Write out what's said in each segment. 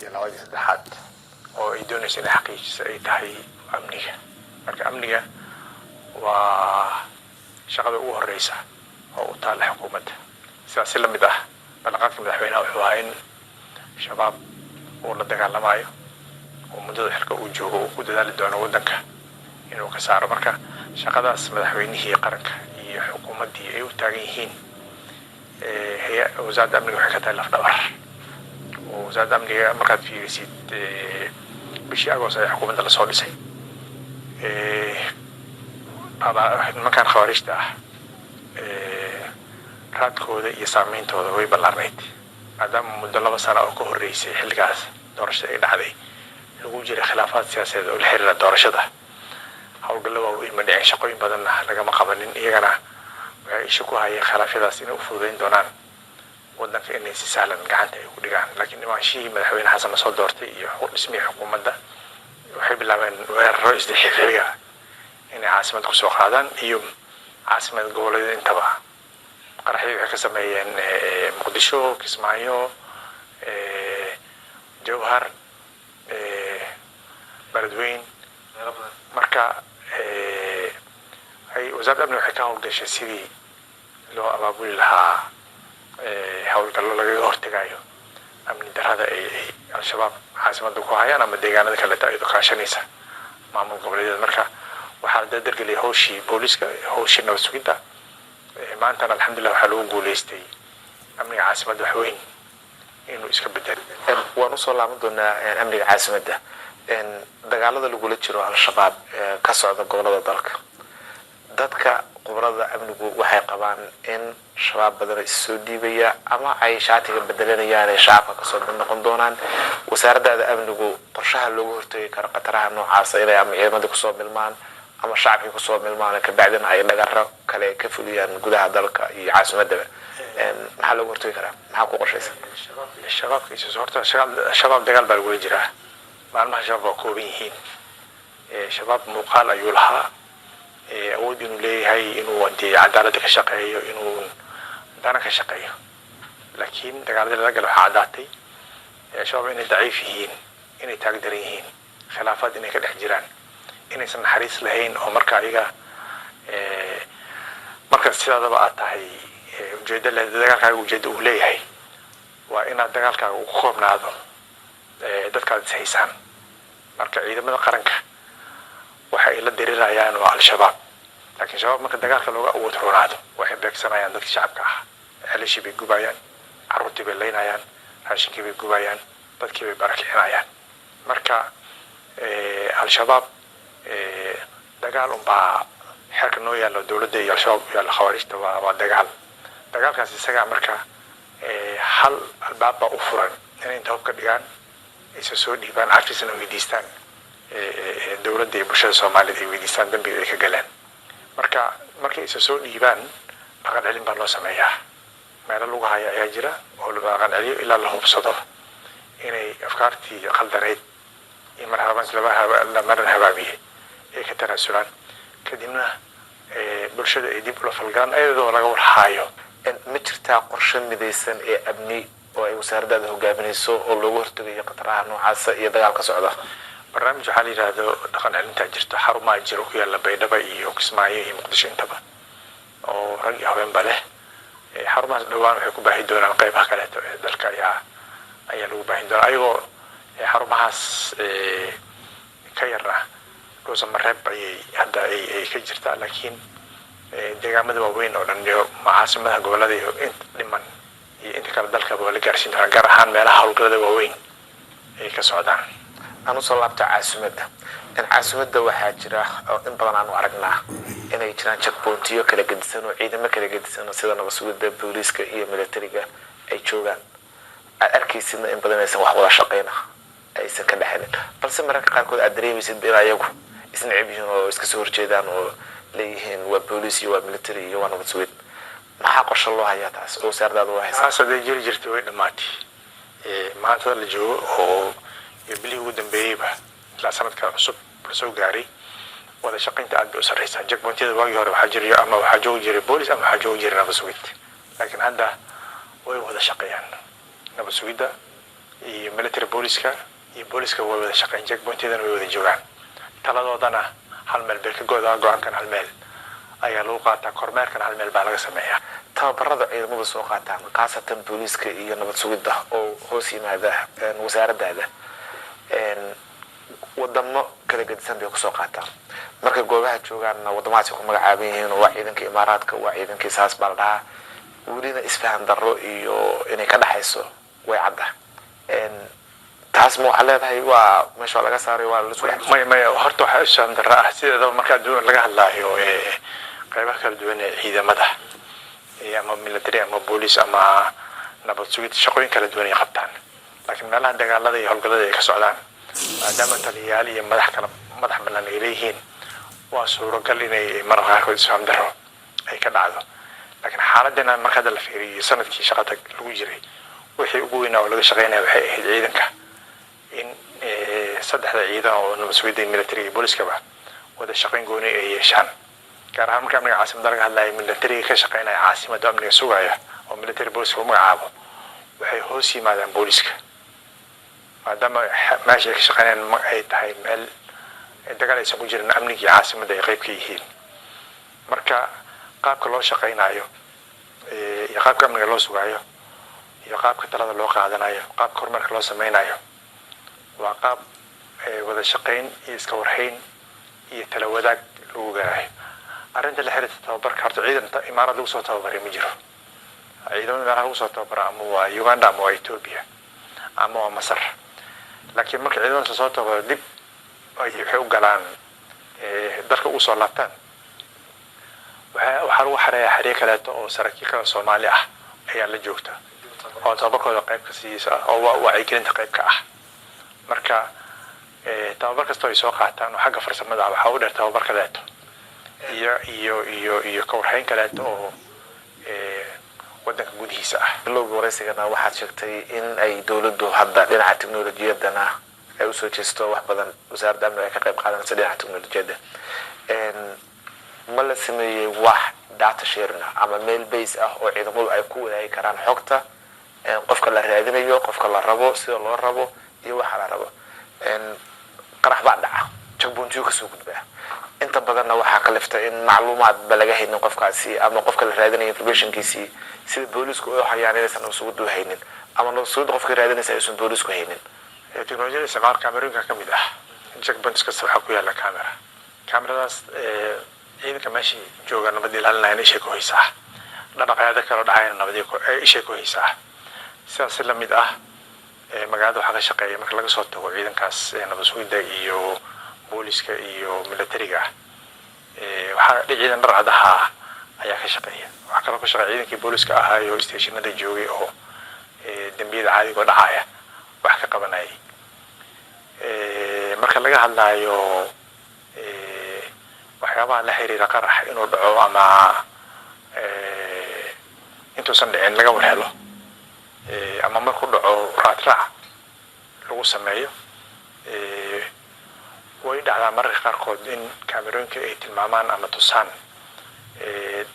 iyo labadii saddexaad oo ay doonaysa inay xaqiijiso ay tahay amniga. Marka amniga waa shaqada ugu horeysa oo u taalla xukuumadda. sidaas la mid ah balaqaadka madaxweynaha wuxuu ahaa in shabaab uu la dagaalamayo oo muddada xilka uu joogo uu ku dadaali doono waddanka inuu ka saaro. marka shaqadaas madaxweynihii qaranka iyo xukuumaddii ay u taagan yihiin wasaaradda amniga waxay ka tahay lafdhabar. oo wasaaradda amniga markaad fiirisid bishii agoos ayaa xukuumadda lasoo dhisay. nimankan khawaarijta ah raadkooda iyo saameyntooda way ballaarnayd maadaama muddo 2 sano oo ka horreysay xilligaas doorashada ay dhacday lagu jiray khilaafaad siyaasadeed oo la xiriira doorashada. howlgalla waaweyn ma dhicin, shaqooyin badanna lagama qabanin. iyagana waxay isha ku hayeen khilaafyadaas inay u fududayn doonaan waddanka inay si sahlan gacanta ay ku dhigaan. laakiin nimaanshihii madaxweyne xasan la soo doortay iyo dhismihii xukuumadda waxay bilaabeen weeraro isdixiriga inay caasimad ku soo qaadaan iyo caasimad goboleed intaba. qaraxyada waxay ka sameeyeen muqdisho, kismaayo, jowhar, beledweyne. marka wasaaradda amniga waxay ka howlgashay sidii loo abaabuli lahaa howlgallo lagaga hortegayo amni darrada ay al-shabaab caasimadda ku hayaan ama deegaanada kaleeta iyadoo kaashanaysa maamul goboleedyada. marka waxaa la dardargeliyay howshii booliska, howshii nabad sugidda. maantana alxamdulillah waxaa lagu guuleystay amniga caasimadda wax weyn inuu iska bedelo. waan usoo laaban doonaa amniga caasimadda. dagaalada lagula jiro al-shabaab ka socda gobolada dalka, dadka khubarada amnigu waxay qabaan in shabaab badan soo dhiibaya ama ay shaatiga bedelanayaan ee shacabka kasoo mid noqon doonaan. wasaaradda amnigu qorshaha looga hortagi karo qataraha noocaas inay ama ciidamada kusoo milmaan ama shacabkii kusoo milmaan ka bacdina ay dhagaro kale ka fuliyaan gudaha dalka iyo caasimadda. maxaa looga hortagi karaa? maxaa ku qorshaysan? shabaabkiisa horta shabaab dagaal baa lagula jiraa. maalmaha shabaab waa kooban yihiin. shabaab muuqaal ayuu lahaa, awood inuu leeyahay inuu cadaaladda ka shaqeeyo, inuu dana ka shaqeeyo. laakiin dagaaladii laga galo waxaa caddaatay shabaab inay daciif yihiin, inay taagdaran yihiin, khilaafaad inay ka dhex jiraan, inaysan naxariis lahayn. oo marka ayaga marka sidaadaba aad tahay ujeedda dagaalkaaga ujeedda uu leeyahay waa inaad dagaalkaaga ugu koobnaado dadkaad is haysaan. marka ciidamada qaranka waxa ay la dirirayaan waa al-shabaab. laakiin shabaab marka dagaalka looga awood roonaado waxay beegsanayaan dadkii shacabka ah. ceelashii bay gubayaan, carruurtii bay leynayaan, raashinkii bay gubayaan, dadkii bay barakicinayaan. marka al-shabaab dagaal unbaa xeerka noo yaallo dowladda iyo al-shabaab iyo khawaarijta waa dagaalkaas isagaa marka hal albaab baa u furan inay inta hubka dhigaan aysa soo dhiibaan, cafisna weydiistaan dowladda iyo bulshada Soomaaliyeed ay weydiistaan dambiga ay ka galeen. marka markay isa soo dhiibaan dhaqan celin baa loo sameeyaa. meelo lagu haya ayaa jira oo la dhaqan celiyo ilaa la hubsado inay afkaartii khaldaneyd iyo marhabanka la maran habaabiyey ay ka tanaasulaan. kadibna bulshada ay dib ula falgalaan iyadoo laga warhaayo. ma jirtaa qorshe midaysan ee amni oo ay wasaaradda hogaaminayso oo looga hortagayo qataraha noocaas iyo dagaalka socda? barnaamij waxaa la yiraahdo dhaqan celinta jirta, xarumaha jiro ku yaala Baydhabo iyo Kismaayo iyo Muqdisho intaba oo rag iyo haweenba leh. xarumahaas dhawaan waxay ku baahi doonaan qaybaha kale ee dalka ayaa lagu baahin doonaa ayagoo xarumahaas ka yarna dhowsa mareeb ayay hadda ay ka jirtaa. laakiin deegaamada waaweyn oo dhan iyo caasimadaha gobolada iyo inta dhiman iyo inta kale dalka waa la gaarsiin doonaa, gaar ahaan meelaha howlgallada waaweyn ay ka socdaan. aan usoo laabta caasimadda. caasimadda waxaa jira oo in badan aanu aragnaa inay jiraan checkpointiyo kala gedisan oo ciidamo kala gedisan sida nabad sugidda, booliiska iyo militariga ay joogaan. aad arkaysidna in badan aysan wax wada shaqeyna aysan ka dhaxelin, balse mararka qaarkood aad dareemaysid in ayagu isnacib yihiin oo iska soo horjeedaan oo leeyihiin waa booliis iyo waa military iyo waa nabad sugid. maxaa qorshe loo hayaa taas oo wasaaradda u haysa? aasada jiri jirtay way dhamaatay. maanta la joogo oo bilii ugu dambeeyayba ilaa sanadka cusub la soo gaaray wada shaqaynta aad bay u sarreysaa. checkpointyada waagii hore waxaa jiray ama waxaa joogi jiray booliis ama waxaa joogi jiray nabad sugid. laakiin hadda way wada shaqeeyaan nabad sugidda iyo military booliska iyo booliska way wada shaqeyn checkpointedana way wada joogaan taladoodana hal meel bay ka go'aankan hal meel ayaa lagu qaataa kormeerkana hal meel baa laga sameeyaa tababarada ciidamada soo qaataan khaasatan booliska iyo nabad sugidda oo hoos yimaada wasaaradda wadamo kala gedisan bay ku soo qaataan marka goobaha joogaanna wadamahaas ku magacaaban yihiin waa ciidanka imaaraadka waa ciidanka saas baa la dhahaa welina isfahan darro iyo inay ka dhaxayso way cadda taas ma waxaa leedahay waa meesha laga saaray waa la soo may horta waxaa isfahan darro ah sideedaba marka laga hadlaayo qaybaha kala duwan ee ciidamada ama military ama police ama nabad sugid shaqooyin kala duwan ay qabtaan laakiin meelaha dagaalada iyo howlgallada ay ka socdaan maadaama taliyayaal iyo madax bannaan ay leeyihiin waa suuragal inay mararka qaarkood isfahan darro ay ka dhacdo laakiin xaaladana marka la fiiriyo sanadkii shaqada lagu jiray wixii ugu weynaa oo laga shaqeynaya waxay ahayd ciidanka in saddexda ciidan oo nabad sugidda iyo military iyo booliskaba wada shaqeyn gooni ay yeeshaan gaar ahaan marka amniga caasimadda laga hadlayo militariga ka shaqeynaya caasimadda amniga sugaya oo military booliska u magacaabo waxay hoos yimaadaan booliska maadaama meesha ay ka shaqeynayaan ay tahay meel dagaal aysan ku jirin amnigii caasimadda ay qayb ka yihiin marka qaabka loo shaqeynayo iyo qaabka amniga loo sugayo iyo qaabka talada loo qaadanayo qaabka horumarka loo sameynayo waa qaab wada shaqeyn iyo iska warhayn iyo tala wadaag lagu gaarayo arrinta la xiriirta tababarka horta ciidanta imaarad lagu soo tababaray ma jiro ciidamada meelaha lagu soo tababara ama waa Uganda ama waa Ethiopia ama waa Masar laakiin marka ciidamada soo tababaro dib waxay u galaan dalka u soo laabtaan waxaa lagu xareeyaa xiriir kaleeto oo saraakiil kale Soomaali ah ayaa la joogta oo tababarkooda qayb ka siisa oo wacyigelinta qayb ka ah marka tababar kasta ay soo qaataan oo xagga farsamada waxa uu dheer tababar kaleeto iyo ka warhayn kaleeto oo wadanka gudihiisa ah looga wareysigana waxaad sheegtay in ay dawladdu hadda dhinaca tiknoolajiyadana ay usoo jeesto wax badan wasaaradda amniga ay ka qayb qaadanaysa dhinaca tiknoolajiyadda ma la sameeyey wax data sharing ama mail base ah oo ciidamadu ay ku wadaagi karaan xogta qofka la raadinayo qofka la rabo sida loo rabo iyo waxa la rabo qarax baa dhaca checkpointiga kasoo gudbaa inta badanna waxaa ka lifta in macluumaad ba laga haynin qofkaasi ama qofka la raadinayo informationkiisii sida boolisku oo hayaan inaysan soo haynin ama loo soo qofka raadinaysa aysan boolisku haynin teknolojiyada isticmaalka kamerooyinka ka mid ah checkpoints kasta waxaa ku yaala kameradaas ciidanka meesha jooga nabad ilaalinaya ishay ku haysaa dhaqaaqyada kala dhacayna nabad ishay ku haysaa sidaas la mid ah magaalada waxaa ka shaqeeya marka laga soo tago ciidankaas nabad sugidda iyo booliska iyo militariga waxaa ciidan dharcadaha ayaa ka shaqeeya waxaa kaloo ka shaqeeya ciidankii booliska ahaa iyo stationada joogay oo dambiyada caadiga oo dhacaya wax ka qabanayay marka laga hadlayo waxyaabaha la xiriira qarax inuu dhaco ama intuusan dhicin laga warhelo ama markuu dhaco raadraac lagu sameeyo way dhacdaa mararka qaarkood in kaamerooyinka ay tilmaamaan ama tusaan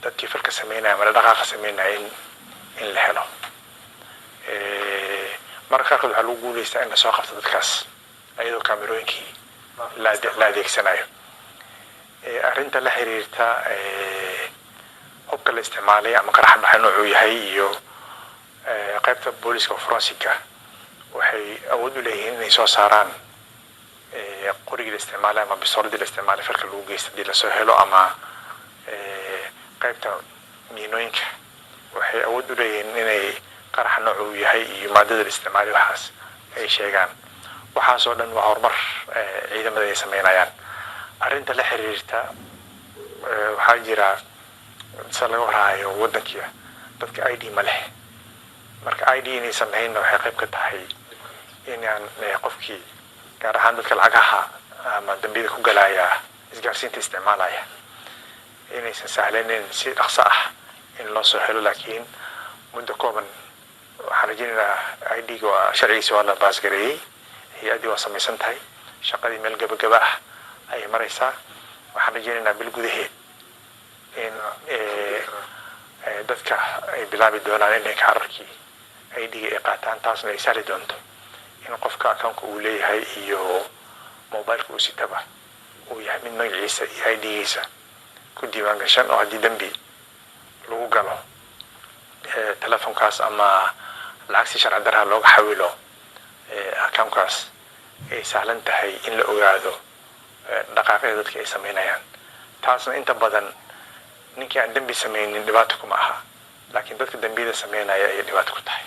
dadkii falka sameynaya ama dhaqaaqa sameynaya in la helo mararka qaarkood waxaa lagu guuleystaa in lasoo qabto dadkaas iyadoo kaamerooyinkii la adeegsanayo arrinta la xiriirta hubka la isticmaalay ama qaraxa maxay noocuu yahay iyo qaybta booliska forensica waxay awood u leeyihiin inay soo saaraan qorigii la isticmaalay ama bistooladii la isticmaalay falka lagu geysta hadii lasoo helo ama qaybta miinooyinka waxay awood u leeyihiin inay qaraxa noocuu yahay iyo maadada la isticmaalay waxaas ay sheegaan waxaasoo dhan waa horumar ciidamada ay sameynayaan arrinta la xiriirta waxaa jira sida laga waraayo waddankiia dadka ID ma leh marka ID inaysan lahaynna waxay qayb ka tahay inaan qofkii gaar ahaan dadka lacagaha ama dambiyada ku galaya isgaarsiinta isticmaalaya inaysan sahlanayn si dhaqso ah in loo soo helo laakiin muddo kooban waxaan rajaynaynaa ID-ga waa sharcigiisa waa la baasgareeyey hay-addii waa samaysan tahay shaqadii meel gabagaba ah ayay maraysaa waxaan rajaynaynaa bil gudaheed in dadka ay bilaabi doonaan inay kaararkii ID-ga ay qaataan taasna ay sahli doonto in qofka account uu leeyahay iyo mobileka uu sitaba uu yahay mid magaciisa iyo ID-giisa ku diiwaan gashan oo haddii dambi lagu galo telefonkaas ama lacag si sharci darra looga xawilo accountkaas ay sahlan tahay in la ogaado dhaqaaqyada dadka ay sameynayaan. taasna inta badan ninkii aan dambi sameynin dhibaato kuma aha, laakiin dadka dambiyada sameynaya ay dhibaato ku tahay.